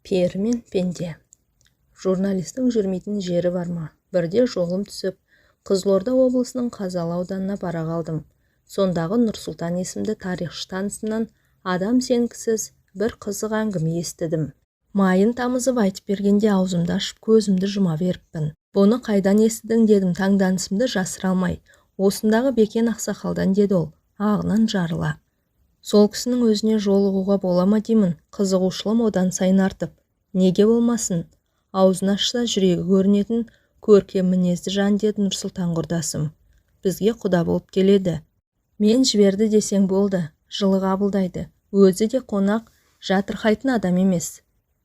Пері мен пенде. Журналистің жүрмейтін жері бар ма? Бірде жолым түсіп, Қызылорда облысының Қазалы ауданына бара қалдым. Сондағы Нұрсұлтан есімді тарихшы танысымнан адам сенгісіз бір қызық әңгіме естідім. Майын тамызып айтып бергенде аузымды ашып көзімді жұма беріппін. Бұны қайдан естідің дедім, таңданысымды жасыра алмай. Осындағы Бекен ақсақалдан деді ол, ағынан жарыла. Сол кісінің өзіне жолығуға бола ма деймін, қызығушылым одан сайын артып. Неге болмасын? Аузын ашса жүрегі көрінетін көркем мінезді жан деді Нұрсұлтан құрдасым. Бізге құда болып келеді. Мен жіберді десең болды, жылы қабылдайды. Өзі де қонақ, жатырқайтын адам емес.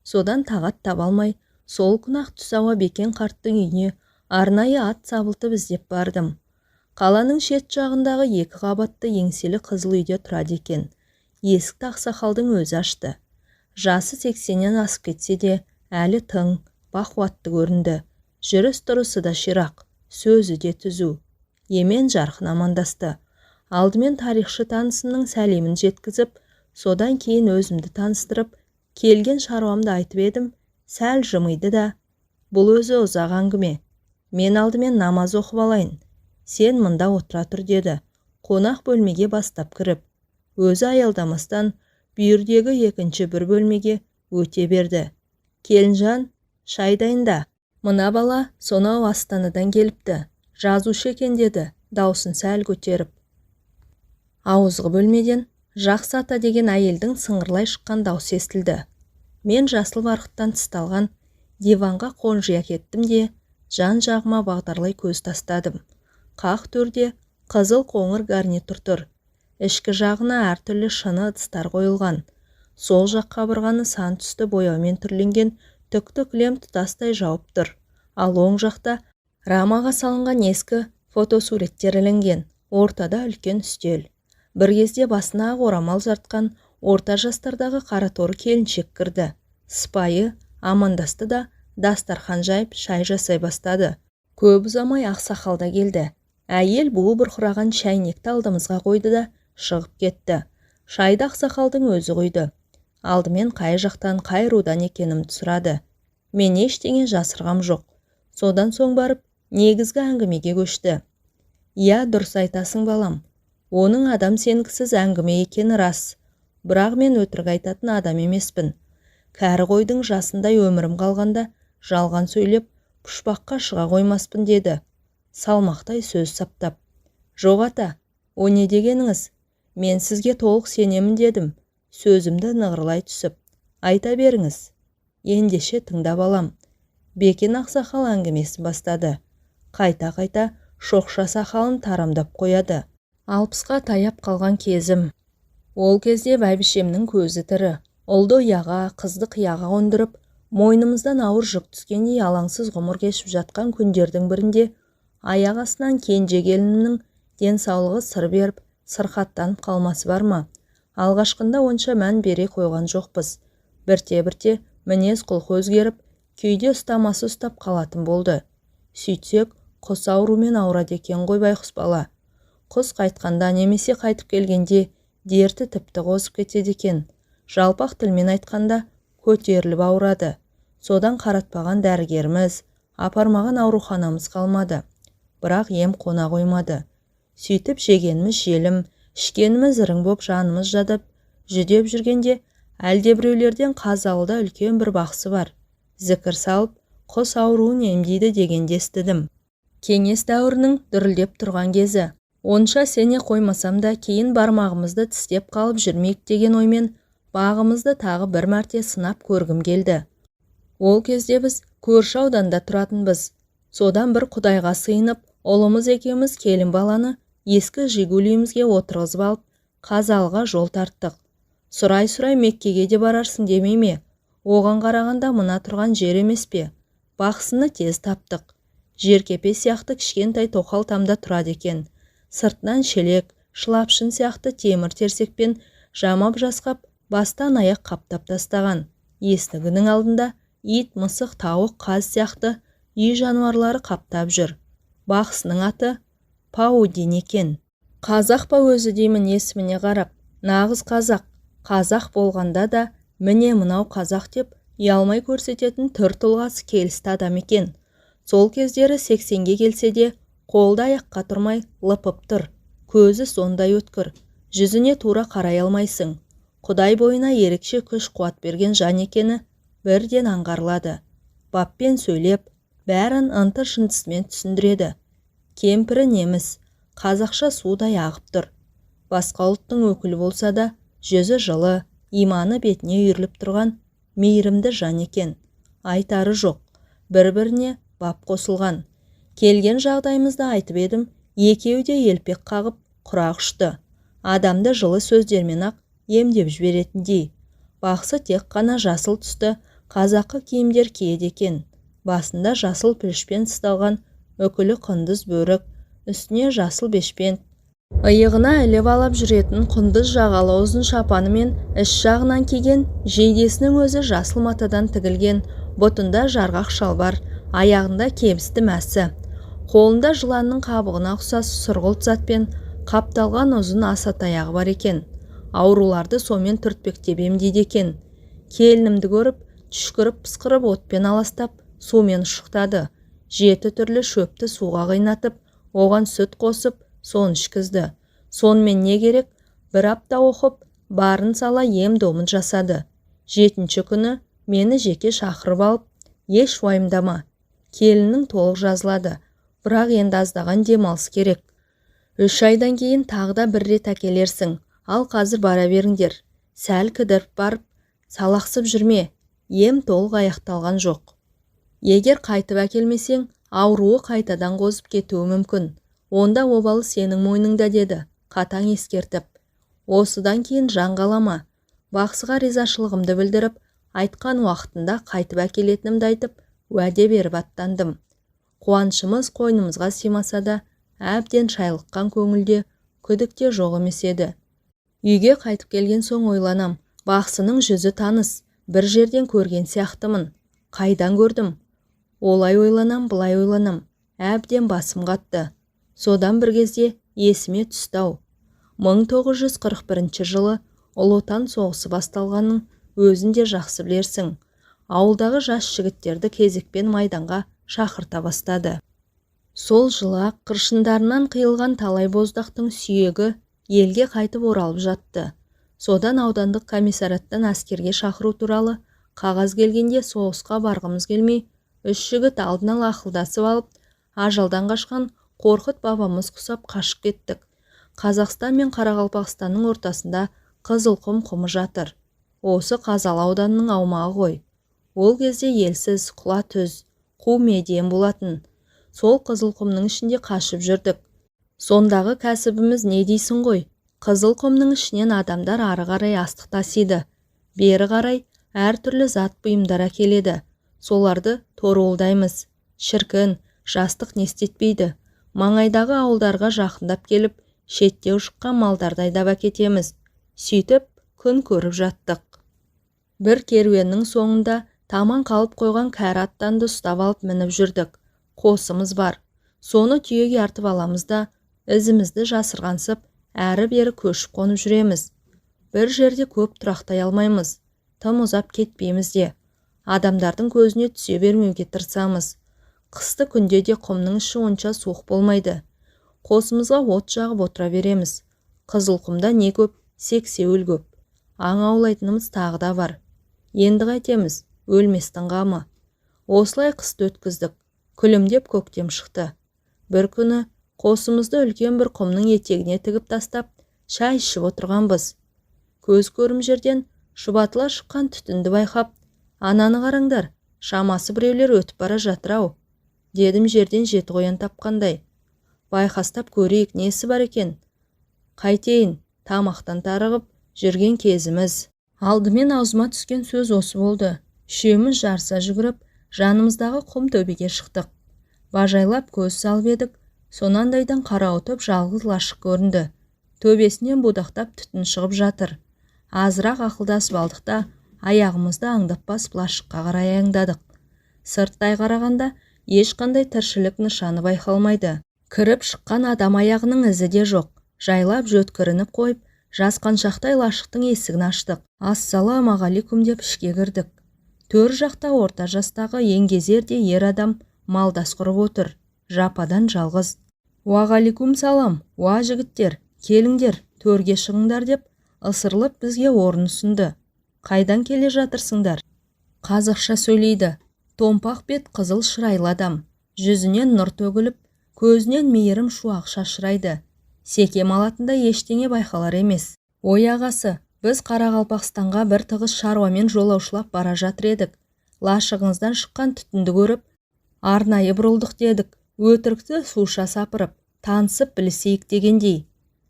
Содан тағат таба алмай, сол күні-ақ түс ауа Бекен қарттың үйіне арнайы ат сабылтып іздеп бардым. Қаланың шет жағындағы 2 қабатты еңселі қызыл үйде тұрады екен. Есікті ақсақалдың өзі ашты. Жасы 80-нен асып кетсе де, әлі тың, бақуатты көрінді. Жүріс-тұрысы да ширақ, сөзі де түзу. Емен жарқын амандасты. Алдымен тарихшы танысымның сәлемін жеткізіп, содан кейін өзімді таныстырып, келген шаруамды айтып едім, сәл жымиды да, бұл өзі ұзақ әңгіме. Мен алдымен намаз оқып алайын. Сен мында отыра тұр деді. Қонақ бөлмеге бастап кіріп, өзі аялдамастан бүйірдегі екінші бір бөлмеге өте берді. Келінжан, шай дайында. Мына бала сонау Астанадан келіпті. Жазушы екен деді, даусын сәл көтеріп. Ауызғы бөлмеден Жақсы ата деген әйелдің сыңғырлай шыққан даусы естілді. Мен жасыл барқыттан тысталған диванға қонжия кеттім де, жан-жағыма бағдарлай көз тастадым. Қақ төрде қызыл қоңыр гарнитур тұр. Ішкі жағына әртүрлі шыны ыдыстар қойылған. Сол жақ қабырғаны сан түсті бояумен түрленген түкті кілем тұтастай жауып тұр. Ал оң жақта рамаға салынған ескі фотосуреттер ілінген. Ортада үлкен үстел. Бір кезде басына ақ орамал жартқан орта жастардағы қараторы келіншек кірді. Сыпайы амандасты да дастархан жайып шай жасай бастады. Көп ұзамай ақсақал да келді. Әйел буы бұрқыраған шәйнекті алдымызға қойды да шығып кетті. Шайды ақсақалдың өзі құйды. Алдымен қай жақтан қай рудан екенімді сұрады. Мен ештеңе жасырғам жоқ. Содан соң барып негізгі әңгімеге көшті. Иә, дұрыс айтасың балам. Оның адам сенгісіз әңгіме екені рас. Бірақ мен өтірік айтатын адам емеспін. Кәрі қойдың жасындай өмірім қалғанда жалған сөйлеп пұшпаққа шыға қоймаспын деді. Салмақтай сөз саптап. Жоқ ата, о не дегеніңіз? Мен сізге толық сенемін дедім. Сөзімді нығырлай түсіп. Айта беріңіз. Ендеше тыңдап алам. Бекен ақсақал әңгімесін бастады. Қайта-қайта шоқша сақалын тарамдап қояды. 60-қа таяп қалған кезім. Ол кезде бәйбішемнің көзі тірі. Ұлды ұяға, қызды қияға қондырып, мойнымыздан ауыр жүк түскендей алаңсыз ғұмыр кешіп жатқан күндердің бірінде аяқ астынан кенже келінімнің денсаулығы сыр беріп, сырқаттанып қалмасы бар ма? Алғашқында онша мән бере қойған жоқпыз. Бірте-бірте мінез құлқы өзгеріп, күйде ұстамасы ұстап қалатын болды. Сөйтсек, құс аурумен ауырады екен ғой байқұс бала. Құс қайтқанда немесе қайтып келгенде дерті тіпті қозып кетеді екен. Жалпақ тілмен айтқанда көтеріліп ауырады. Содан қаратпаған дәрігеріміз, апармаған ауруханамыз қалмады. Бірақ ем қона қоймады. Сөйтіп жегеніміз желім, ішкеніміз ірің боп жанымыз жадып, жүдеп жүргенде әлдебіреулерден Қазалыда үлкен бір бақсы бар. Зікір салып, құс ауруын емдейді дегенде естідім. Кеңес дәуірінің дүрілдеп тұрған кезі. Онша сене қоймасам да кейін бармағымызды тістеп қалып жүрмейік деген оймен бағымызды тағы бір мәрте сынап көргім келді. Ол кезде біз көрші ауданда тұратынбыз. Содан бір құдайға сыйынып, ұлымыз екеуміз келін баланы ескі жигулиімізге отырғызып алып, Қазалыға жол тарттық. Сұрай-сұрай Меккеге де барарсың демей ме? Оған қарағанда мына тұрған жер емес пе? Бақсыны тез таптық. Жеркепе сияқты кішкентай тоқал тамда тұрады екен. Сыртынан шелек, шылапшын сияқты темір терсекпен жамап жасқап, бастан аяқ қаптап тастаған. Есігінің алдында ит, мысық, тауық, қаз сияқты үй жануарлары қаптап жүр. Бақсының аты Паудин екен. Қазақ па өзі деймін есіміне қарап. Нағыз қазақ. Қазақ болғанда да міне мынау қазақ деп ұялмай көрсететін түр тұлғасы келісті адам екен. Сол кездері 80-ге келсе де, қолда аяққа тұрмай лыпып тұр. Көзі сондай өткір, жүзіне тура қарай алмайсың. Құдай бойына ерекше күш қуат берген жан екені бірден аңғарылады. Баппен сөйлеп, бәрін ынты-шынтысымен түсіндіреді. Кемпірі неміс, қазақша судай ағып тұр. Басқа ұлттың өкілі болса да, жүзі жылы, иманы бетіне үйіріліп тұрған мейірімді жан екен. Айтары жоқ, бір-біріне бап қосылған. Келген жағдайымызды айтып едім, екеуі де елпек қағып, құрақ ұшты. Адамды жылы сөздермен ақ емдеп жіберетіндей. Бақсы тек қана жасыл түсті қазақы киімдер киеді екен. Басында жасыл пүлішпен тысталған үкілі құндыз бөрік, үстіне жасыл бешпент. Иығына іліп алып жүретін құндыз жағалы ұзын шапаны мен іш жағынан киген жейдесінің өзі жасыл матадан тігілген, бұтында жарғақ шалбар, аяғында кебісті мәсі. Қолында жыланның қабығына ұқсас сұрғылт затпен қапталған ұзын аса таяғы бар екен. Ауруларды сомен түртпектеп емдейді екен. Келінімді көріп, түшкіріп пысқырып отпен аластап, сумен ұшықтады. 7 түрлі шөпті суға қайнатып, оған сүт қосып, сон ішкізді. Сонымен не керек? Бір апта оқып, барын сала ем-домын жасады. 7-ші күні мені жеке шақырып алып, еш уайымдама. Келіннің толық жазылады, бірақ енді аздаған демалыс керек. 3 айдан кейін тағы да бір рет әкелерсің. Ал қазір бара беріңдер. Сәл кідіріп барып, салақсып жүрме. Ем толық аяқталған жоқ. Егер қайтып әкелмесең, ауруы қайтадан қозып кетуі мүмкін. Онда обалы сенің мойныңда, деді, қатаң ескертіп. Осыдан кейін жан қалама. Бақсыға ризашылығымды білдіріп, айтқан уақытында қайтып әкелетінімді айтып, уәде беріп аттандым. Қуанышымыз қойнымызға симаса да, әбден шайлыққан көңілде, күдікте жоқ емес еді. Үйге қайтып келген соң ойланам. Бақсының жүзі таныс, бір жерден көрген сияқтымын. Қайдан көрдім? Олай ойланам, былай ойланам. Әбден басым қатты. Содан бір кезде есіме түсті-ау. 1941 жылы Ұлы Отан соғысы басталғанның өзін де жақсы білерсің. Ауылдағы жас жігіттерді кезекпен майданға шақырта бастады. Сол жылы қыршындарынан қиылған талай боздақтың сүйегі елге қайтып оралып жатты. Содан аудандық комиссараттан әскерге шақыру туралы қағаз келгенде соғысқа барғымыз келмей, 3 жігіт алдын ала ақылдасып алып, ажалдан қашқан Қорқыт бабамыз құсап қашып кеттік. Қазақстан мен Қарақалпақстанның ортасында Қызылқұм құмы жатыр. Осы Қазалы ауданының аумағы ғой. Ол кезде елсіз, құла түз, қу медиен болатын. Сол Қызылқұмның ішінде қашып жүрдік. Сондағы кәсібіміз не дейсің ғой? Қызылқұмның ішінен адамдар ары қарай астық тасиды. Бері қарай әртүрлі зат бұйымдар әкеледі. Соларды торуылдаймыз. Шіркін, жастық не істетпейді. Маңайдағы ауылдарға жақындап келіп, шетте ұшыққан малдарды айдап әкетеміз. Сөйтіп, күн көріп жаттық. Бір керуеннің соңында таман қалып қойған кәрі аттанды ұстап алып мініп жүрдік. Қосымыз бар. Соны түйеге артып аламыз да, ізімізді жасырғансып, әрі-бері көшіп қонып жүреміз. Бір жерде көп тұрақтай алмаймыз. Тым ұзап кетпейміз де. Адамдардың көзіне түсе бермеуге тырысамыз. Қысты күнде де құмның іші онша суық болмайды. Қосымызға от жағып отыра береміз. Қызылқұмда не көп, сексеуіл көп. Аң аулайтынымыз тағы да бар. Енді қайтеміз, өлместің қамы. Осылай қысты өткіздік. Күлімдеп көктем шықты. Бір күні қосымызды үлкен бір құмның етегіне тігіп тастап, шай ішіп отырғанбыз. Көз көрім жерден шұбатыла шыққан түтінді байқап, ананы қараңдар, шамасы біреулер өтіп бара жатыр-ау, дедім жерден жеті қоян тапқандай. Байқастап көрейік, несі бар екен? Қайтейін, тамақтан тарығып жүрген кезіміз. Алдымен аузыма түскен сөз осы болды. Үшеуміз жарыса жүгіріп, жанымыздағы құм төбеге шықтық. Бажайлап көз салып едік, сонандайдан қарауытып жалғыз лашық көрінді. Төбесінен будақтап түтін шығып жатыр. Азырақ ақылдасып алдық та, аяғымызды аңдап басып лашыққа қарай аяңдадық. Сырттай қарағанда ешқандай тіршілік нышаны байқалмайды. Кіріп шыққан адам аяғының ізі де жоқ. Жайлап жөткірініп қойып, жасқаншақтай лашықтың есігін аштық. Ассалаумағалейкум деп ішке кірдік. Төр жақта орта жастағы еңгезердей ер адам малдас құрып отыр, жападан жалғыз. «Уағаликум салам, уа жігіттер, келіңдер, төрге шығыңдар» деп ысырылып бізге орын ұсынды. «Қайдан келе жатырсыңдар?» Қазақша сөйлейді. Томпақ бет қызыл шырайлы адам. Жүзінен нұр төгіліп, көзінен мейірім шуақ шашырайды. Секем алатында ештеңе байқалар емес. «Ой ағасы, біз Қарақалпақстанға бір тығыз шаруамен жолаушылап бара жатыр едік. Лашығыңыздан шыққан түтінді көріп, арнайы бұрылдық дедік. Өтірікті суша сапырып, танысып білісейік дегендей.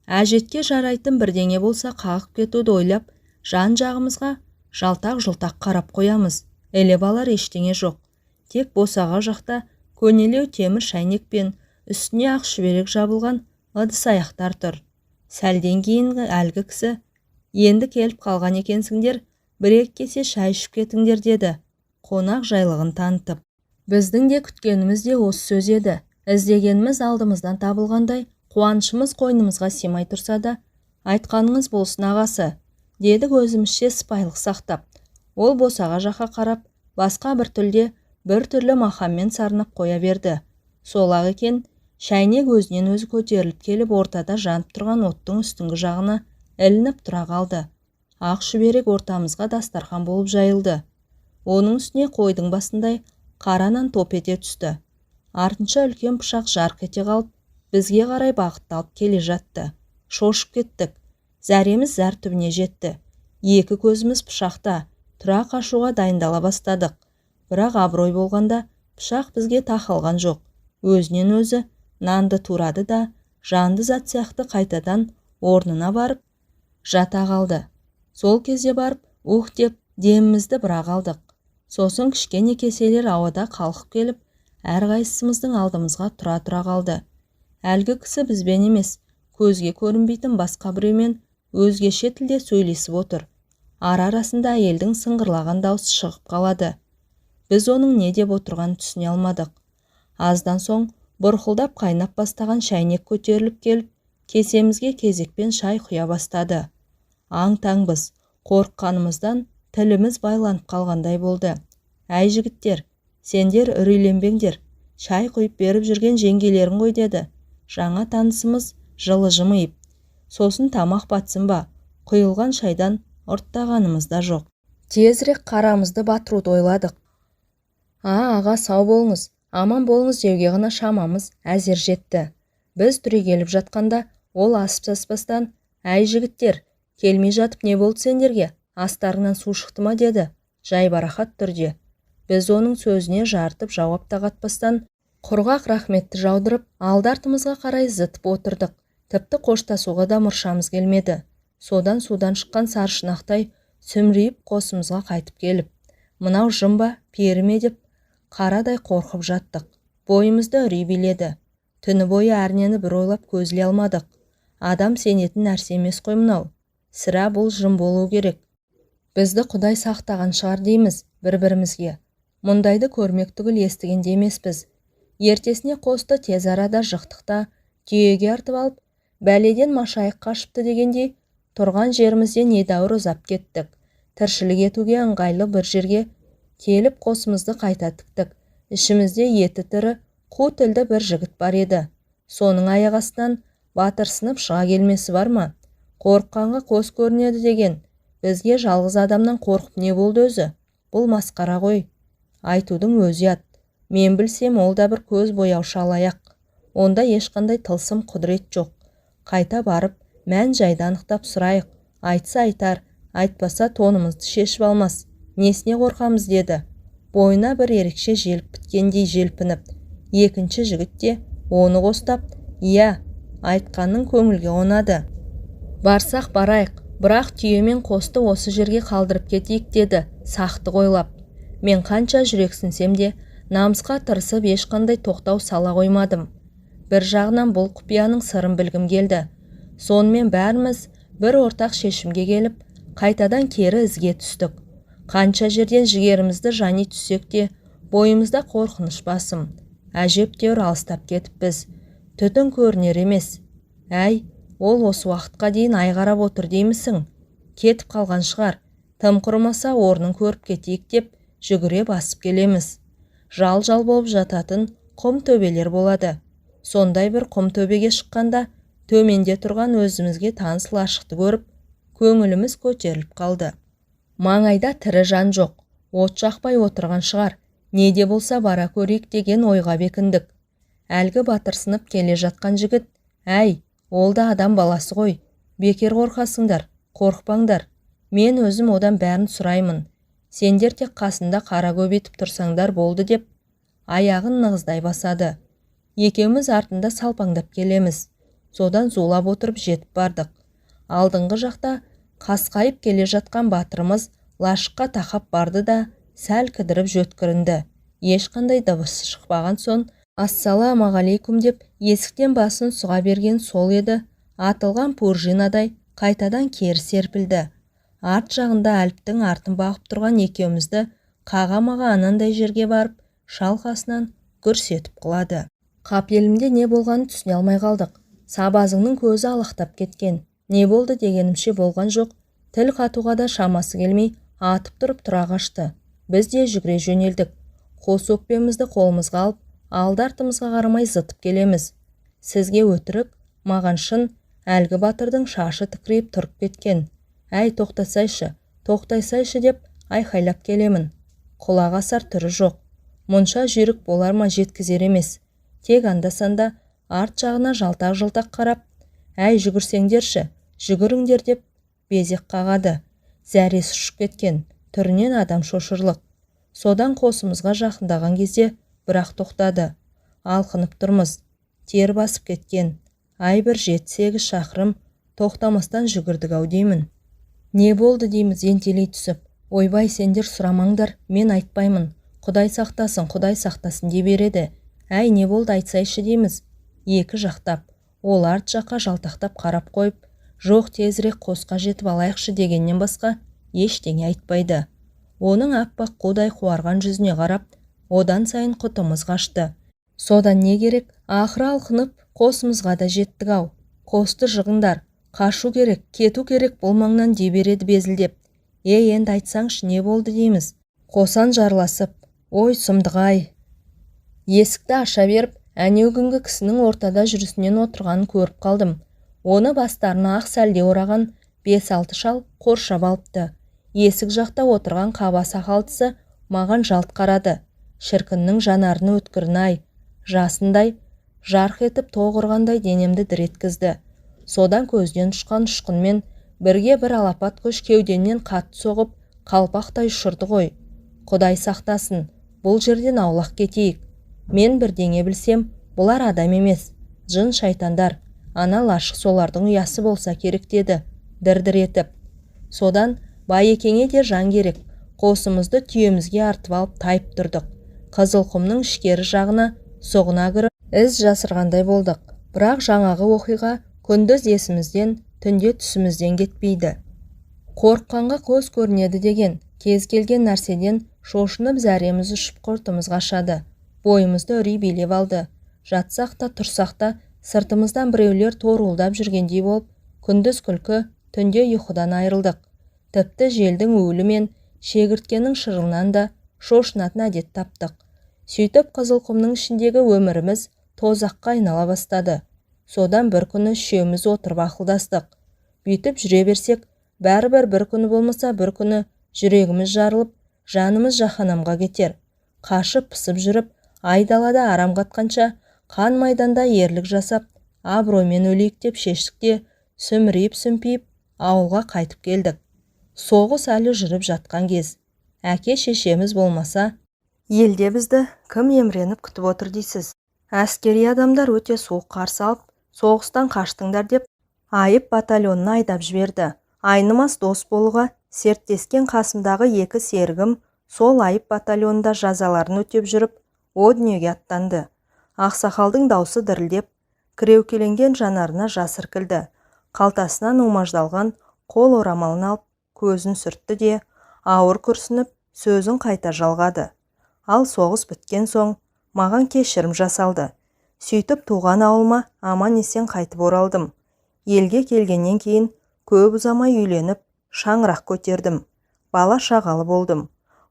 Әжетке жарайтын бірдеңе болса қағып кетуді ойлап, жан-жағымызға жалтақ-жұлтақ қарап қоямыз. Еле балар ештеңе жоқ. Тек босаға жақта көнелеу темір шайнек пен үстіне ақ шүберек жабылған ыдыс аяқтар тұр. Сәлден кейін әлгі кісі: «Енді келіп қалған екенсіңдер, бір-екі кесе шай ішіп кетіңдер» деді, қонақ жайлығын танытып. Біздің де күткеніміз де осы сөз еді. Іздегеніміз алдымыздан табылғандай, қуанышымыз қойнымызға симай тұрса да, «Айтқаныңыз болсын ағасы» дедік өзімізше сыпайылық сақтап. Ол босаға жаққа қарап, басқа бір тілде бір түрлі мақаммен сарнап қоя берді. Сол-ақ екен, шәйнек өзінен өзі көтеріліп келіп ортада жанып тұрған оттың үстіңгі жағына ілініп тұра қалды. Ақ шүберек ортамызға дастархан болып жайылды. Оның үстіне қойдың басындай қара нан топ ете түсті. Артынша үлкен пышақ жарқ ете қалып, бізге қарай бағытталып келе жатты. Шошып кеттік. Зәреміз зәр түбіне жетті. Екі көзіміз пышақта, тұра қашуға дайындала бастадық. Бірақ абырой болғанда пышақ бізге тақалған жоқ. Өзінен өзі нанды турады да, жанды зат сияқты қайтадан орнына барып жата қалды. Сол кезде барып ух деп демімізді бірақ алдық. Сосын кішкене кеселер ауада қалқып келіп, әрқайсымыздың алдымызға тұра қалды. Әлгі кісі бізбен емес, көзге көрінбейтін басқа біреумен өзгеше тілде сөйлесіп отыр. Ара-арасында әйелдің сыңғырлаған даусы шығып қалады. Біз оның не деп отырғанын түсіне алмадық. Аздан соң бұрқылдап қайнап бастаған шәйнек көтеріліп келіп, кесемізге кезекпен шай құя бастады. Аң-таңбыз, қорыққанымыздан тіліміз байланып қалғандай болды. «Әй жігіттер, сендер үрейленбеңдер, шай құйып беріп жүрген жеңгелерің ғой» деді жаңа танысымыз жылы жымиып. «Сосын тамақ батсын ба, құйылған шайдан ұрттағанымыз да жоқ. Тезірек қарамызды батыруды ойладық. Аға сау болыңыз, аман болыңыз деуге ғана шамамыз әзер жетті. Біз түрегеліп жатқанда ол асып саспастан: «Әй жігіттер, келмей жатып не болды сендерге? Астарыңнан су шықты ма?» деді жайбарақат түрде. Біз оның сөзіне жартып жауап та қатпастан құрғақ рахметті жаудырып, алды-артымызға қарай зытып отырдық. Тіпті қоштасуға да мұршамыз келмеді. Судан шыққан саршынақтай сүмірейіп қосымызға қайтып келіп, «Мынау жын ба, пері ме?» деп қарадай қорқып жаттық. Бойымызда үрей биледі. Түні бойы әрнені бір ойлап көзіле алмадық. Адам сенетін нәрсе емес қой мынау. Сірә бұл жын болу керек. Бізді Құдай сақтаған шығар дейміз бір-бірімізге. Мұндайды көрмек түгіл естіген де емеспіз. Ертесіне қосты тез арада жықтықта түйеге артып алып, бәледен машайық қашыпты дегендей, тұрған жерімізден едәуір ұзап кеттік. Тіршілік етуге ыңғайлы бір жерге келіп қосымызды қайта тіктік. Ішімізде еті тірі, қу тілді бір жігіт бар еді. Соның аяқ астынан батырсынып шыға келмесі бар ма? Қорыққанға қос көрінеді деген. Бізге жалғыз адамнан қорқып не болды өзі? Бұл масқара ғой. Айтудың өзі ят. Мен білсем, ол да бір көз бояушы алаяқ. Онда ешқандай тылсым құдірет жоқ. Қайта барып, мән-жайды анықтап сұрайық. Айтса айтар, айтпаса тонымызды шешіп алмас. Несіне қорқамыз деді. Бойына бір ерекше желп біткендей желпініп. Екінші жігіт те оны қостап: «Иә, айтқанның көңілге қонады. Барсақ барайық, бірақ түйе мен қосты осы жерге қалдырып кетейік» деді сақты ойлап. Мен қанша жүрексінсем де, намысқа тырысып ешқандай тоқтау сала қоймадым. Бір жағынан бұл құпияның сырын білгім келді. Сонымен бәріміз бір ортақ шешімге келіп, қайтадан кері ізге түстік. Қанша жерден жігерімізді жани түссек те, бойымызда қорқыныш басым. Әжептәуір алыстап кетіппіз. Түтін көрінер емес. «Әй, ол осы уақытқа дейін ай қарап отыр деймісің? Кетіп қалған шығар. Тым құрымаса орнын көріп кетейік» деп жүгіре басып келеміз. Жал-жал болып жататын құм төбелер болады. Сондай бір құм төбеге шыққанда төменде тұрған өзімізге таныс лашықты көріп, көңіліміз көтеріліп қалды. Маңайда тірі жан жоқ, от жақпай отырған шығар, не де болса бара көрейік деген ойға бекіндік. Әлгі батырсынып келе жатқан жігіт, әй, ол да адам баласы ғой, бекер қорқасыңдар, қорықпаңдар, мен өзім одан бәрін сұраймын, сендер тек қасында қара көбейтіп тұрсаңдар болды деп, аяғын нығыздай басады. Екеуміз артында салпаңдап келеміз. Содан зулап отырып жетіп бардық. Алдыңғы жақта қасқайып келе жатқан батырымыз лашыққа тақап барды да сәл кідіріп жөткірінді. Ешқандай дыбыс шықпаған соң, ассалаумағалейкум деп есіктен басын сұға берген сол еді, атылған пружинадай қайтадан кері серпілді. Арт жағында Әліптің артын бағып тұрған екеумізді қаға-маға анандай жерге барып, шалқасынан гүрс етіп құлады. Қапелімде не болғанын түсіне алмай қалдық. Сабазыңның көзі алақтап кеткен. Не болды дегенімше болған жоқ. Тіл қатуға да шамасы келмей, атып тұрып тұра қашты. Біз де жүгіре жөнелдік. Қос өкпемізді қолымызға алып, алды-артымызға қарамай зытып келеміз. Сізге өтірік, маған шын, әлгі батырдың шашы тікірейіп тұрып кеткен. Әй, тоқтайсайшы деп айқайлап келемін. Құлақ асар түрі жоқ. Мұнша жүйрік болар ма жеткізер емес. Тек анда-санда арт жағына жалтақ-жалтақ қарап, әй, жүгірсеңдерші, жүгіріңдер деп безек қағады. Зәресі ұшып кеткен, түрінен адам шошырлық. Содан қосымызға жақындаған кезде бірақ тоқтады. Алқынып тұрмыз. Тер басып кеткен. Ай, бір 7-8 шақырым тоқтамастан жүгірдік-ау деймін. Не болды дейміз ентелей түсіп. Ойбай, сендер сұрамаңдар, мен айтпаймын. Құдай сақтасын дей береді. Әй, не болды айтсайшы дейміз. Екі жақтап, ол арт жаққа жалтақтап қарап қойып, жоқ, тезірек қосқа жетіп алайықшы дегеннен басқа ештеңе айтпайды. Оның аппақ қудай қуарған жүзіне қарап, одан сайын құтымыз қашты. Содан не керек, ақыры алқынып қосымызға да жеттік-ау. Қосты жығыңдар, қашу керек, кету керек бұл маңнан дей береді безілдеп. Енді айтсаңшы не болды дейміз. Қосан жарласып, ой сұмдық-ай. Есікті аша беріп, әнеугінгі кісінің ортада жүрісінен отырғанын көріп қалдым. Оны бастарына ақ сәлде ораған 5-6 шал қоршап алыпты. Есік жақта отырған қаба сақалдысы маған жалт қарады. Шіркіннің жанарыны өткірін-ай, жасындай, жарқ етіп тоқ ұрғандай денемді дір еткізді. Содан көзден ұшқан ұшқынмен бірге бір алапат күш кеудемнен қатты соғып, қалпақтай ұшырды ғой. Құдай сақтасын, бұл жерден аулақ кетейік. Мен бірдеңе білсем, бұлар адам емес, жын шайтандар, ана лашық солардың ұясы болса керек деді, дір-дір етіп. Содан Байекеңе де жан керек, қосымызды түйемізге артып алып тайып тұрдық. Қызылқұмның ішкері жағына соғына кіріп, із жасырғандай болдық. Бірақ жаңағы оқиға күндіз есімізден, түнде түсімізден кетпейді. Қорыққанға көз көрінеді деген, кез келген нәрседен шошынып зәреміз ұшып құртымыз қашады. Бойымызды үрей билеп алды. Жатсақ та, тұрсақ та, сыртымыздан біреулер торуылдап жүргендей болып, күндіз күлкі, түнде ұйқыдан айырылдық. Тіпті желдің уілі мен шегірткенің шырылынан да шошынатын әдет таптық. Сөйтіп Қызылқұмның ішіндегі өміріміз тозаққа айнала бастады. Содан бір күні үшеуміз отырып ақылдастық. Бүйтіп жүре берсек, бәрібір бір күні болмаса бір күні жүрегіміз жарылып, жанымыз жаһанамға кетер. Қашып пысып жүріп, айдалада арам қатқанша, қан майданда ерлік жасап, абыроймен өлейік деп шештік те, сүмірейіп-сүмпейіп ауылға қайтып келдік. Соғыс әлі жүріп жатқан кез. Әке шешеміз болмаса, елде бізді кім емреніп күтіп отыр дейсіз? Әскери адамдар өте суық қарсы алып, соғыстан қаштыңдар деп, айып батальонына айдап жіберді. Айнымас дос болуға серттескен қасымдағы 2 серігім сол айып батальонында жазаларын өтеп жүріп, о дүниеге аттанды. Ақсақалдың даусы дірілдеп, кіреукеленген жанарына жас іркілді. Қалтасынан умаждалған қол орамалын алып, көзін сүртті де, ауыр күрсініп, сөзін қайта жалғады. Ал соғыс біткен соң, маған кешірім жасалды. Сөйтіп туған ауылыма аман есен қайтып оралдым. Елге келгеннен кейін көп ұзамай үйленіп, шаңырақ көтердім. Бала шағалы болдым.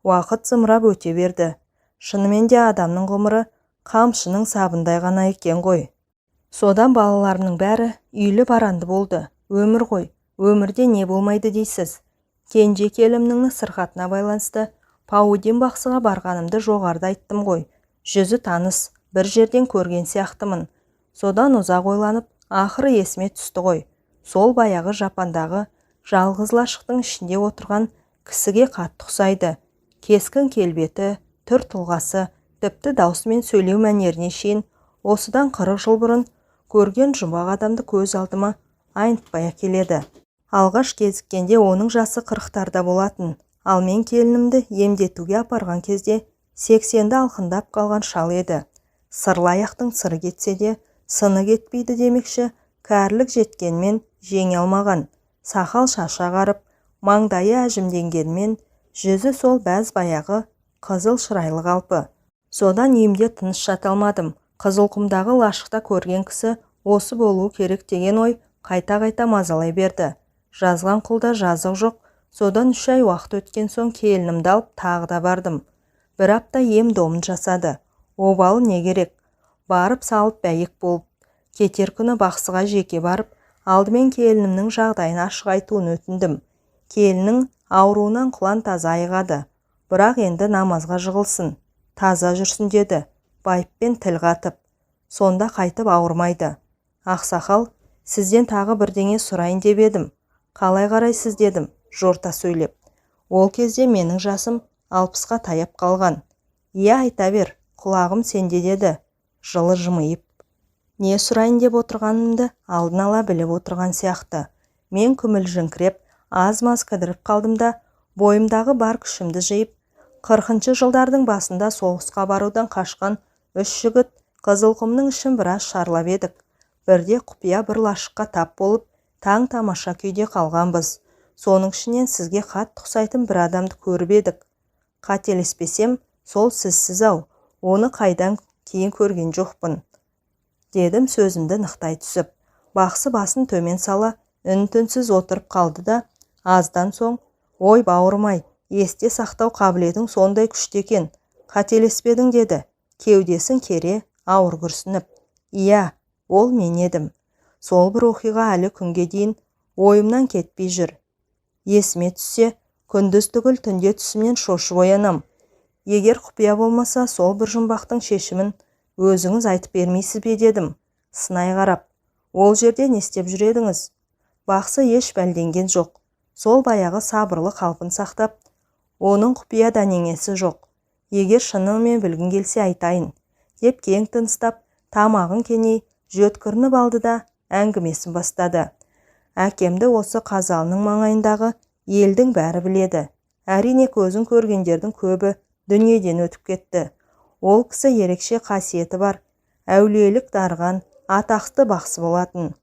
Уақыт зымырап өте берді. Шынымен де адамның ғұмыры қамшының сабындай ғана екен ғой. Содан балаларымның бәрі үйлі баранды болды. Өмір ғой, өмірде не болмайды дейсіз. Кенже келімнің сырқатына байланысты Паудин бақсыға барғанымды жоғарыда айттым ғой. Жүзі таныс, бір жерден көрген сияқтымын. Содан ұзақ ойланып, ақыры есіме түсті ғой. Сол баяғы Жапандағы жалғыз лашықтың ішінде отырған кісіге қатты ұқсайды. Кескін келбеті, түр тұлғасы, тіпті даусымен сөйлеу мәнеріне шейін осыдан 40 жыл бұрын көрген жұмбақ адамды көз алдыма айнытпай келеді. Алғаш кезіккенде оның жасы 40-тарда болатын, ал мен келінімді емдетуге апарған кезде 80-ді алқындап қалған шал еді. Сырлы аяқтың сыры кетсе де, сыны кетпейді демекші, кәрілік жеткенмен жеңе алмаған. Сақал шашы ағарып, маңдайы әжімденгенмен, жүзі сол бәз баяғы қызыл шырайлы қалпы. Содан үйімде тыныш жата алмадым. Қызылқұмдағы лашықта көрген кісі осы болуы керек деген ой қайта-қайта мазалай берді. Жазған құлда жазық жоқ. Содан 3 ай уақыт өткен соң келінімді алып тағы да бардым. 1 апта ем-домын жасады. Обалы не керек? Барып салып бәйек болып. Кетер күні бақсыға жеке барып, алдымен келінімнің жағдайын ашық айтуын өтіндім. Келіннің ауруынан құлан таза айығады. Бірақ енді намазға жығылсын, таза жүрсін деді. Байыппен тіл қатып. Сонда қайтып ауырмайды. Ақсақал, сізден тағы бірдеңе сұрайын деп едім. Қалай қарайсыз дедім, жорта сөйлеп. Ол кезде менің жасым 60-қа таяп қалған. Иә, айта бер, құлағым сенде деді, жылы жымиып. Не сұрайын деп отырғанымды алдын ала біліп отырған сияқты. Мен күмілжіңкіреп, аз-маз кідіріп қалдым да, бойымдағы бар күшімді жиып, 40-шы жылдардың басында соғысқа барудан қашқан 3 жігіт Қызылқұмның ішін біраз шарлап едік. Бірде құпия бір лашыққа тап болып, таң тамаша күйде қалғанбыз. Соның ішінен сізге қатты ұқсайтын бір адамды көріп едік. Қателеспесем, сол сізсіз-ау, оны қайдан кейін көрген жоқпын. Дедім сөзімді нықтай түсіп. Бақсы басын төмен сала, үн-түнсіз отырып қалды да, аздан соң, ой бауырмай, есте сақтау қабілетің сондай күшті екен. Қателеспедің деді. Кеудесін кере, ауыр күрсініп. Иә, ол мен едім. Сол бір оқиға әлі күнге дейін ойымнан кетпей жүр. Есіме түссе, күндіз түгіл түнде түсімнен шошып оянам. Егер құпия болмаса, сол бір жұмбақтың шешімін өзіңіз айтып бермейсіз бе дедім. Сынай қарап, ол жерде не істеп жүр едіңіз? Бақсы еш бәлденген жоқ. Сол баяғы сабырлы қалпын сақтап, оның құпия дәнеңесі жоқ. Егер шынымен білгің келсе айтайын, деп кең тыныстап, тамағын кеней, жөткірініп алды да әңгімесін бастады. Әкемді осы Қазалының маңайындағы елдің бәрі біледі. Әрине көзін көргендердің көбі дүниеден өтіп кетті. Ол кісі ерекше қасиеті бар, әулиелік дарыған, атақты бақсы болатын.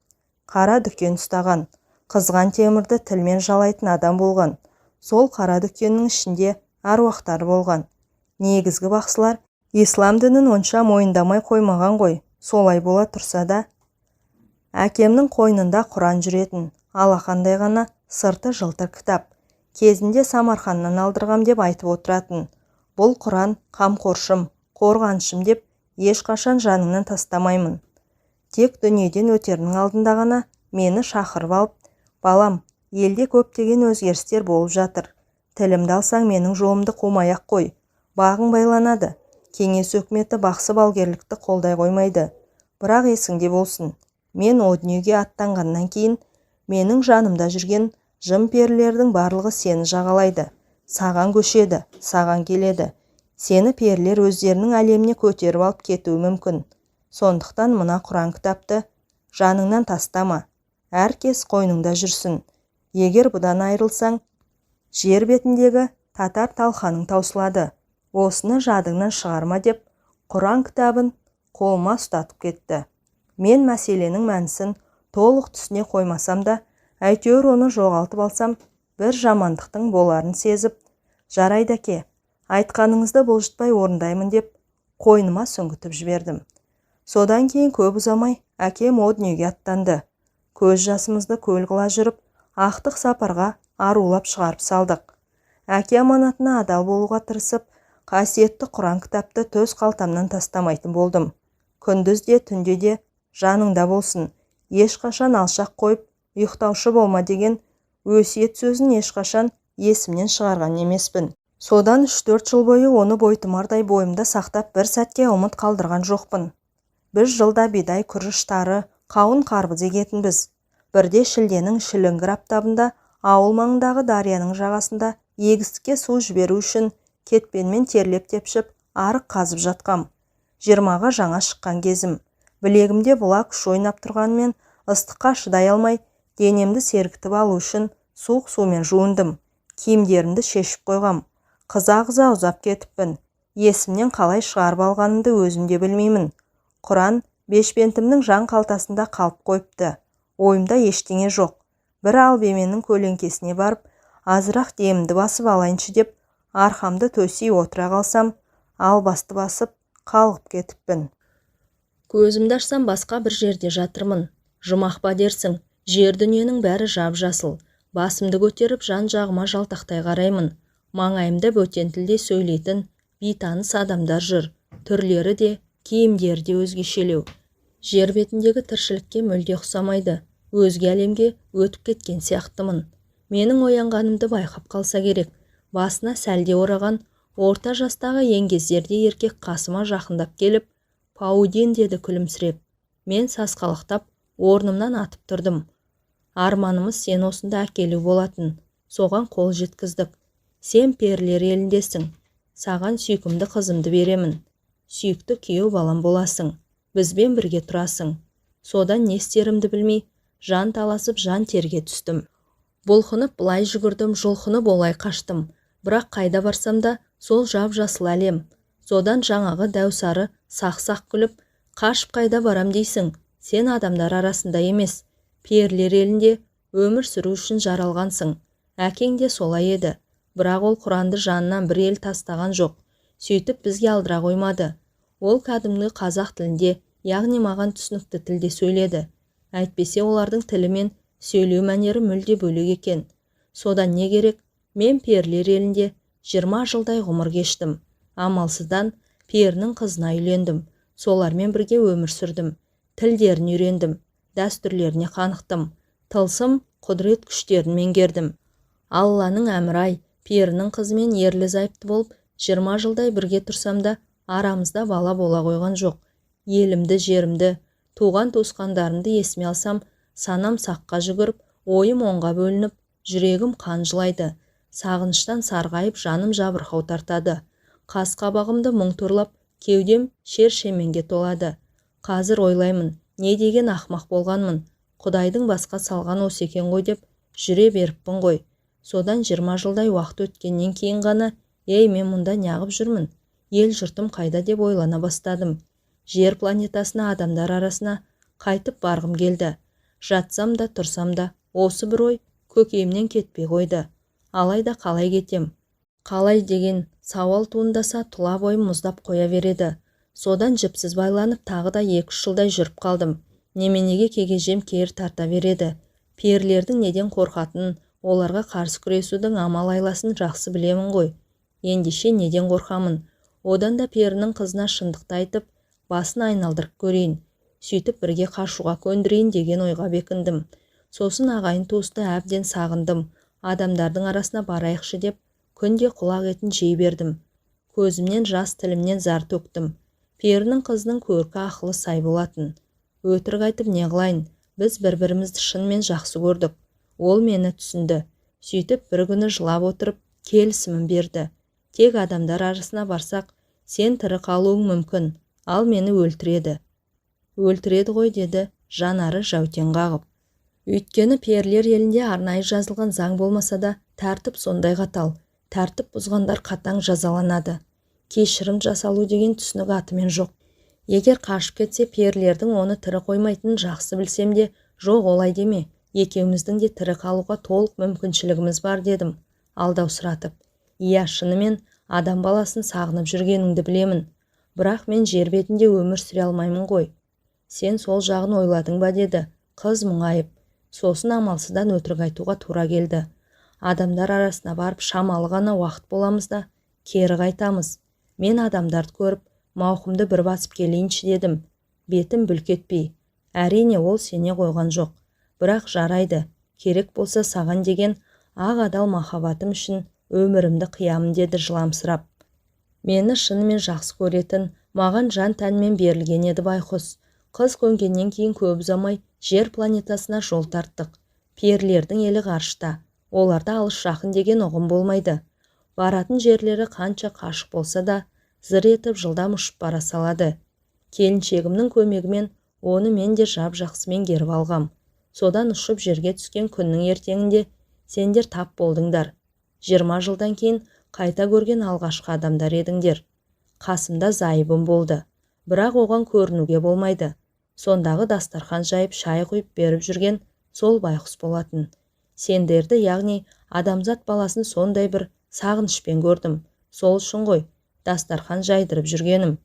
Қара дүкен ұстаған, қызған темірді тілмен жалайтын адам болған. Сол қара дүкеннің ішінде аруақтар болған. Негізгі бақсылар ислам дінін онша мойындамай қоймаған ғой. Солай бола тұрса да, әкемнің қойнында Құран жүретін, алақандай ғана сырты жылтыр кітап. Кезінде Самарқаннан алдырғам деп айтып отыратын. Бұл Құран қамқоршым, қорғаншым деп ешқашан жаныңнан тастамаймын. Тек дүниеден өтерінің алдында ғана мені шақырып алып, балам, елде көптеген өзгерістер болып жатыр. Тілімді алсаң менің жолымды қумай-ақ қой. Бағың байланады. Кеңес өкіметі бақсы балгерлікті қолдай қоймайды. Бірақ есіңде болсын, мен о дүниеге аттанғаннан кейін менің жанымда жүрген жын-перілердің барлығы сені жағалайды. Саған көшеді, саған келеді. Сені перілер өздерінің әлеміне көтеріп алып кетуі мүмкін. Сондықтан мына Құран кітапты жаныңнан тастама. Әркез қойныңда жүрсін. Егер бұдан айырылсаң, жер бетіндегі татар талқаның таусылады. Осыны жадыңнан шығарма деп, Құран кітабын қолыма ұстатып кетті. Мен мәселенің мәнісін толық түсіне қоймасам да, әйтеуір оны жоғалтып алсам, бір жамандықтың боларын сезіп, жарайды әке, айтқаныңызды бұлжытпай орындаймын деп, қойныма сүңгітіп жібердім. Содан кейін көп ұзамай, әкем о дүниеге аттанды. Көз жасымызды көл қыла жүріп, ақтық сапарға арулап шығарып салдық. әке аманатына адал болуға тырысып, қасиетті Құран кітапты төс қалтамнан тастамайтын болдым. Күндіз де түнде де жаныңда болсын, ешқашан алшақ қойып ұйықтаушы болма деген өсиет сөзін ешқашан есімнен шығарған емеспін. Содан 3-4 жыл бойы оны бойтұмардай бойымда сақтап бір сәтке ұмыт қалдырған жоқпын. Біз жылда бидай, күріш, тары, қауын, қарбыз егетінбіз. Бірде шілденің шіліңгір аптабында ауыл маңындағы дарияның жағасында егістікке су жіберу үшін кетпенмен терлеп тепшіп арық қазып жатқам. 20-ға жаңа шыққан кезім. Білегімде бұла күш ойнап тұрғанмен ыстыққа шыдай алмай, денемді сергітіп алу үшін суық сумен жуындым. Киімдерімді шешіп қойғам. Қыза-қыза ұзап кетіппін. Есімнен қалай шығарып алғанымды өзім де білмеймін. Құран бешпентімнің жан қалтасында қалып қойыпты. Ойымда ештеңе жоқ. Бір албеменің көлеңкесіне барып, азырақ демімді басып алайыншы деп, арқамды төсей отыра қалсам, албасты басып қалғып кетіппін. Көзімді ашсам басқа бір жерде жатырмын. Жұмақ па дерсің, жер дүниенің бәрі жап-жасыл. Басымды көтеріп жан-жағыма жалтақтай қараймын. Маңайымда бөтен тілде сөйлейтін бейтаныс адамдар жүр. Түрлері де, киімдері де өзгешелеу. Жер бетіндегі тіршілікке мүлде ұқсамайды. Өзге әлемге өтіп кеткен сияқтымын. Менің оянғанымды байқап қалса керек. Басына сәлде ораған, орта жастағы еңгезерде еркек қасыма жақындап келіп, «Паудин» деді күлімсіреп. Мен сасқалақтап, орнымнан атып тұрдым. Арманымыз сен осында әкелу болатын. Соған қол жеткіздік. Сен перілер еліндесің. Саған сүйкімді қызымды беремін. Сүйікті күйеу балам боласың. Бізбен бірге тұрасың. Содан не істерімді білмей, жан таласып жан терге түстім. Бұлқынып бұлай жүгірдім, жұлқынып олай қаштым. Бірақ қайда барсам да сол жап-жасыл әлем. Содан жаңағы дәусары сақ-сақ күліп, қашып қайда барам дейсің? Сен адамдар арасында емес, перілер елінде өмір сүру үшін жаралғансың. Әкең де солай еді. Бірақ ол Құранды жанынан бір ел тастаған жоқ. Сөйтіп бізге алдыра қоймады. Ол кәдімгі қазақ тілінде, яғни маған түсінікті тілде сөйледі. Әйтпесе олардың тілі мен сөйлеу мәнері мүлде бөлек екен. Содан не керек? Мен перілер елінде 20 жылдай ғұмыр кештім. Амалсыздан перінің қызына үйлендім. Солармен бірге өмір сүрдім. Тілдерін үйрендім. Дәстүрлеріне қанықтым. Тылсым, құдірет күштерін меңгердім. Алланың әмір-ай, перінің қызымен ерлі-зайыпты болып 20 жылдай бірге тұрсам да арамызда бала бола қойған жоқ. Елімді, жерімді, туған туысқандарымды есіме алсам, санам саққа жүгіріп, ойым оңға бөлініп, жүрегім қан жылайды. Сағыныштан сарғайып, жаным жабырқау тартады. Қас қабағымды мұң торлап, кеудем шер-шеменге толады. Қазір ойлаймын, не деген ақмақ болғанмын. Құдайдың басқа салған осы екен ғой деп жүре беріппін ғой. Содан 20 жылдай уақыт өткеннен кейін ғана, мен мұнда неғып жүрмін? Ел жұртым қайда деп ойлана бастадым. Жер планетасына, адамдар арасына қайтып барғым келді. Жатсам да, тұрсам да, осы бір ой көкейімнен кетпей қойды. Алайда қалай кетем? Қалай деген сауал туындаса, тұла бойым мұздап қоя береді. Содан жіпсіз байланып, тағы да 2-3 жылдай жүріп қалдым. Неменеге кегежем кер тарта береді. Перілердің неден қорқатынын, оларға қарсы күресудің амал айласын жақсы білемін ғой. Ендеше неден қорқамын? Одан да перінің қызына шындықты айтып, басын айналдырып көрейін. Сөйтіп бірге қашуға көндірейін деген ойға бекіндім. Сосын ағайын туысты әбден сағындым. Адамдардың арасына барайықшы деп, күнде құлақ етін жей бердім. Көзімнен жас, тілімнен зар төктім. Перінің қызының көркі ақылы сай болатын. Өтірік айтып не қылайын? Біз бір-бірімізді шынымен жақсы көрдік. Ол мені түсінді. Сөйтіп бір күні жылап отырып, келісімін берді. Тек адамдар арасына барсақ, сен тірі қалуың мүмкін, ал мені өлтіреді. Өлтіреді ғой деді, жанары жәутең қағып. Өйткені перілер елінде арнайы жазылған заң болмаса да, тәртіп сондай қатал. Тәртіп бұзғандар қатаң жазаланады. Кешірім жасалу деген түсінік атымен жоқ. Егер қашып кетсе, перілердің оны тірі қоймайтынын жақсы білсем де, жоқ олай деме. Екеуміздің де тірі қалуға толық мүмкіншілігіміз бар дедім, алдаусыратып. Иә, шынымен адам баласын сағынып жүргеніңді білемін. Бірақ мен жер бетінде өмір сүре алмаймын ғой. Сен сол жағын ойладың ба деді, қыз мұңайып. Сосын амалсыздан өтірік айтуға тура келді. Адамдар арасына барып шамалы ғана уақыт боламыз да кері қайтамыз. Мен адамдарды көріп, мауқымды бір басып келейінші дедім. Бетім бүлк етпей. Әрине ол сене қойған жоқ. Бірақ жарайды, керек болса саған деген ақ адал махаббатым үшін өмірімді қиямын деді жыламсырап. Мені шынымен жақсы көретін, маған жан тәнмен берілген еді байқұс. Қыз көнгеннен кейін көп ұзамай жер планетасына жол тарттық. Перілердің елі ғарышта. Оларда алыс жақын деген ұғым болмайды. Баратын жерлері қанша қашық болса да, зыр етіп жылдам ұшып бара салады. Келіншегімнің көмегімен оны мен де жап-жақсы меңгеріп алғам. Содан ұшып жерге түскен күннің ертеңінде сендер тап болдыңдар. 20 жылдан кейін қайта көрген алғашқы адамдар едіңдер. Қасымда зайыбым болды. Бірақ оған көрінуге болмайды. Сондағы дастархан жайып шай құйып беріп жүрген сол байқұс болатын. Сендерді, яғни адамзат баласын сондай бір сағынышпен көрдім. Сол үшін ғой дастархан жайдырып жүргенім.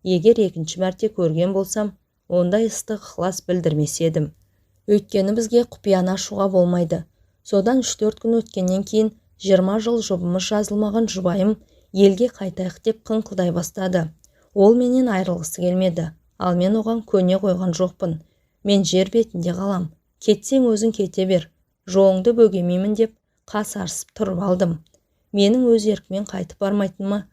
Егер екінші мәрте көрген болсам, ондай ыстық ықылас білдірмес едім. Өйткені бізге құпияны ашуға болмайды. Содан 3-4 күн өткеннен кейін 20 жыл жұбымыз жазылмаған жұбайым елге қайтайық деп қыңқылдай бастады. Ол менен айрылғысы келмеді, ал мен оған көне қойған жоқпын. Мен жер бетінде қалам. Кетсең өзің кете бер. Жоңды бөгемеймін деп қас арсып тұрып алдым. Менің өз еркімен қайтып бармайтыныма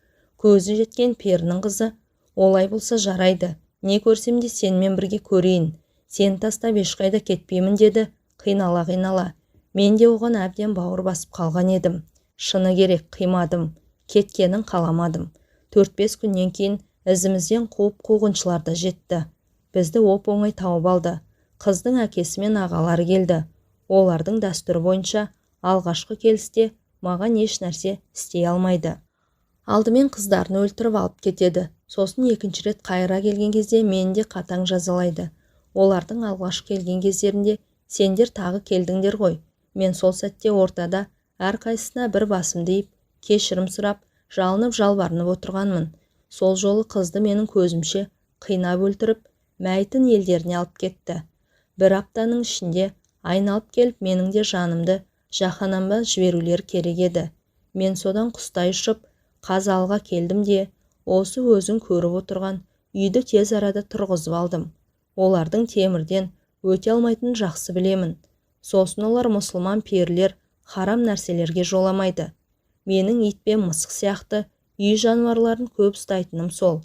көзі жеткен перінің қызы, олай болса жарайды. Не көрсем де сенімен бірге көрейін. Сен тастап ешқайда кетпеймін деді, қинала. Мен де оған әбден бауыр басып қалған едім. Шыны керек, қимадым. Кеткенін қаламадым. 4-5 күннен кейін ізімізден қуып қуғыншылар да жетті. Бізді оп-оңай тауып алды. Қыздың әкесі мен ағалары келді. Олардың дәстүрі бойынша алғашқы келісте маған еш нәрсе істей алмайды. Алдымен қыздарын өлтіріп алып кетеді. Сосын екінші рет қайыра келген кезде мені де қатаң жазалайды. Олардың алғашқы келген кездерінде сендер тағы келдіңдер ғой. Мен сол сәтте ортада әрқайсысына бір басымды иіп, кешірім сұрап, жалынып жалбарынып отырғанмын. Сол жолы қызды менің көзімше қинап өлтіріп, мәйітін елдеріне алып кетті. 1 аптаның ішінде айналып келіп менің де жанымды жаһанамға жіберулер керек еді. Мен содан құстай ұшып Қазалыға келдім де, осы өзің көріп отырған үйді тез арада тұрғызып алдым. Олардың темірден өте алмайтынын жақсы білемін. Сосын олар мұсылман перілер харам нәрселерге жоламайды. Менің ит пен мысық сияқты үй жануарларын көп ұстайтыным сол.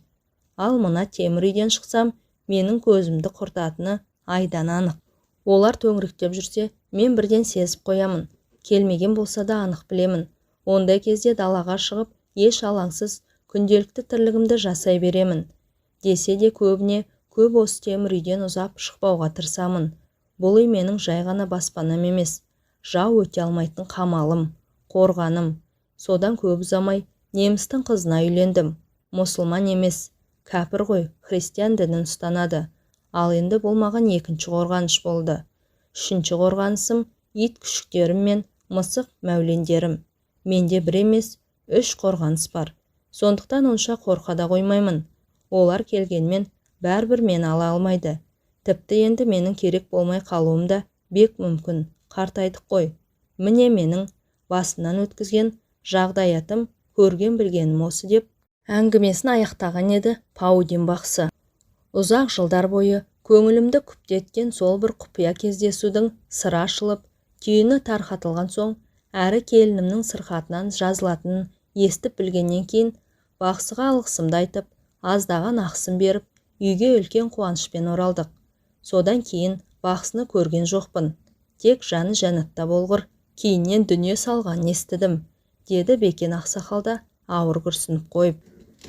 Ал мына темір үйден шықсам, менің көзімді құртатыны айдан анық. Олар төңіректеп жүрсе, мен бірден сезіп қоямын. Келмеген болса да анық білемін. Ондай кезде далаға шығып, еш алаңсыз күнделікті тірлігімді жасай беремін. Десе де көбіне көп осы темір үйден ұзап шықпауға тырысамын. Бұл үй менің жай ғана баспанам емес, жау өте алмайтын қамалым, қорғаным. Содан көп ұзамай немістің қызына үйлендім. Мұсылман емес, кәпір ғой, христиан дінін ұстанады. Ал енді бұл маған екінші қорғаныш болды. Үшінші қорғанысым ит күшіктерім мен мысық мәулендерім. Менде бір емес, 3 қорғаныс бар. Сондықтан онша қорқада қоймаймын. Олар келгенмен бәрібір мені ала алмайды. Тіпті енді менің керек болмай қалуым да бек мүмкін. Қартайдық қой. Міне менің басынан өткізген жағдаятым, көрген білгенім осы деп әңгімесін аяқтаған еді Паудин бақсы. Ұзақ жылдар бойы көңілімді күптеткен сол бір құпия кездесудің сыры ашылып, түйіні тарқатылған соң, әрі келінімнің сырқатынан жазылатынын естіп білгеннен кейін бақсыға алғысымды айтып, аздаған ақысын беріп, үйге үлкен қуанышпен оралдық. Содан кейін бақсыны көрген жоқпын. Тек жаны жәннатта болғыр, кейіннен дүние салғанын естідім, деді Бекен ақсақалда ауыр күрсініп қойып.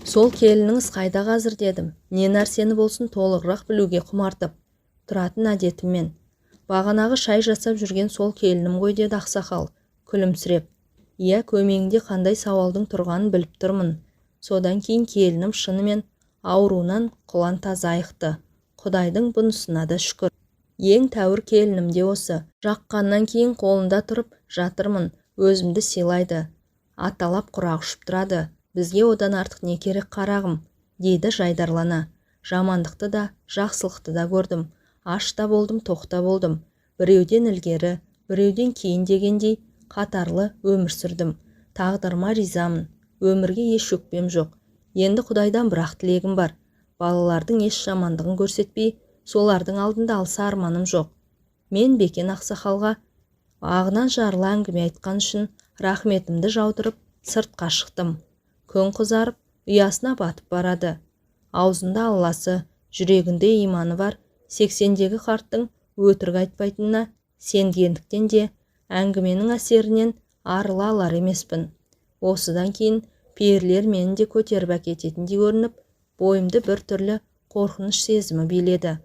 Сол келініңіз қайда қазір дедім. Не нәрсені болсын толығырақ білуге құмартып. Тұратын әдетіммен. Бағанағы шай жасап жүрген сол келінім ғой деді ақсақал, күлімсіреп. Иә, көмегінде қандай сауалдың тұрғанын біліп тұрмын. Содан кейін келінім шынымен ауруынан құлан таза айықты. Құдайдың бұнысына да шүкір. Ең тәуір келінім де осы. Жаққаннан кейін қолында тұрып жатырмын. Өзімді сыйлайды. Аталап құрақ ұшып тұрады. Бізге одан артық не керек қарағым, дейді жайдарлана. Жамандықты да, жақсылықты да көрдім. Аш та болдым, тоқ та болдым. Біреуден ілгері, біреуден кейін дегендей, қатарлы өмір сүрдім. Тағдырыма ризамын. Өмірге еш өкпем жоқ. Енді Құдайдан бір-ақ тілегім бар. Балалардың еш жамандығын көрсетпей, солардың алдында алса арманым жоқ. Мен Бекен ақсақалға ағынан жарыла әңгіме айтқан үшін рахметімді жаудырып сыртқа шықтым. Күн қызарып, ұясына батып барады. Аузында Алласы, жүрегінде иманы бар 80-дегі қарттың өтірік айтпайтынына сенгендіктен де әңгіменің әсерінен арыла алар емеспін. Осыдан кейін перілер мені де көтеріп әкететіндей көрініп, бойымды бір түрлі қорқыныш сезімі биледі.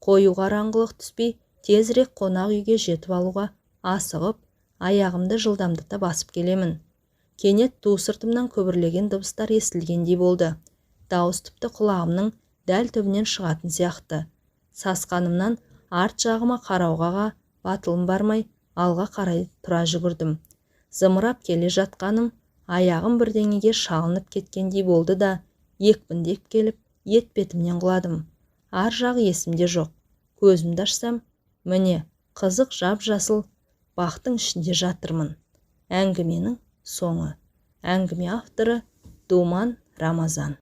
Қою қараңғылық түспей, тезірек қонақ үйге жетіп алуға асығып, аяғымды жылдамдықта басып келемін. Кенет ту сыртымнан көбірлеген дыбыстар естілгендей болды. Дауыс тіпті құлағымның дәл түбінен шығатын сияқты. Сасқанымнан арт жағыма қарауға батылым бармай, алға қарай тұра жүгірдім. Зымырап келе жатқаным аяғым бірдеңеге шалынып кеткендей болды да, екпіндеп келіп, етбетімнен құладым. Ар жағы есімде жоқ. Көзімді ашсам, міне, қызық жап-жасыл бақтың ішінде жатырмын. Әңгіменің соңы. Әңгіме авторы Думан Рамазан.